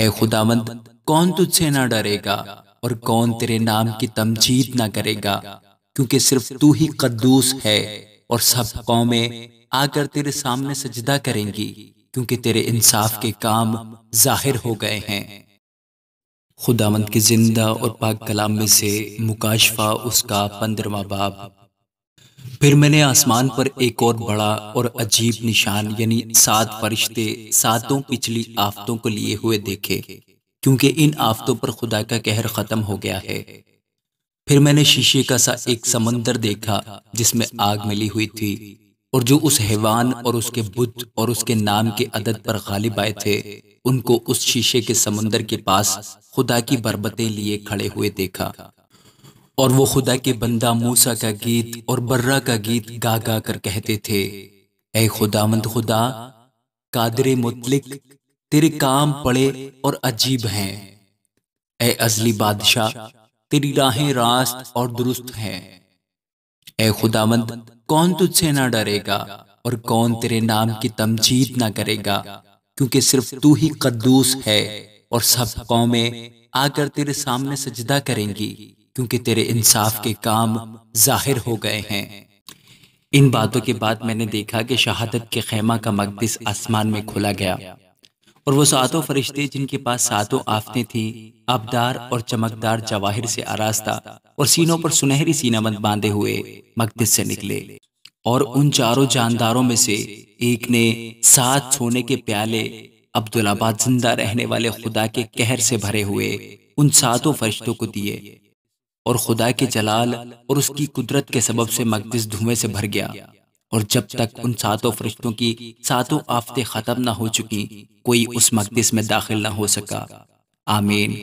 اے خداوند، کون تجھ سے نہ ڈرے گا اور کون تیرے نام کی تمجید نہ کرے گا، کیونکہ صرف تو ہی قدوس ہے اور سب قومیں آ کر تیرے سامنے سجدہ کریں گی، کیونکہ تیرے انصاف کے کام ظاہر ہو گئے ہیں۔ خداوند کے زندہ اور پاک کلام میں سے مکاشفہ، اس کا 15واں باب۔ پھر میں نے آسمان پر ایک اور بڑا اور عجیب نشان، یعنی 7 فرشتے ساتوں پچھلی آفتوں کو لیے ہوئے دیکھے، کیونکہ ان آفتوں پر خدا کا قہر ختم ہو گیا ہے۔ پھر میں نے شیشے کا سا ایک سمندر دیکھا جس میں آگ ملی ہوئی تھی، اور جو اس حیوان اور اس کے بت اور اس کے نام کے عدد پر غالب آئے تھے، ان کو اس شیشے کے سمندر کے پاس خدا کی بربتیں لیے کھڑے ہوئے دیکھا، اور وہ خدا کے بندہ موسیٰ کا گیت اور برہ کا گیت گا گا کر کہتے تھے: اے خداوند خدا قادر مطلق، تیرے کام بڑے اور عجیب ہیں۔ اے ازلی بادشاہ، تیری راہیں راست اور درست ہیں۔ اے خداوند، کون تجھ سے نہ ڈرے گا اور کون تیرے نام کی تمجید نہ کرے گا، کیونکہ صرف تو ہی قدوس ہے اور سب قومیں آ کر تیرے سامنے سجدہ کریں گی، کیونکہ تیرے انصاف کے کام ظاہر ہو گئے ہیں۔ ان باتوں کے بعد میں نے دیکھا کہ شہادت کے خیمہ کا مقدس آسمان میں کھولا گیا، اور وہ 7 فرشتے جن کے پاس 7 آفتیں تھیں، آبدار اور چمکدار جواہر سے آراستہ اور سینوں پر سنہری سینہ بند باندھے ہوئے مقدس سے نکلے، اور ان 4 جانداروں میں سے ایک نے 7 سونے کے پیالے عبدالآباد زندہ رہنے والے خدا کے قہر سے بھرے ہوئے ان 7 فرشتوں کو دیے، اور خدا کے جلال اور اس کی قدرت کے سبب سے مقدس دھوئیں سے بھر گیا، اور جب تک ان 7 فرشتوں کی 7 آفتیں ختم نہ ہو چکیں، کوئی اس مقدس میں داخل نہ ہو سکا۔ آمین۔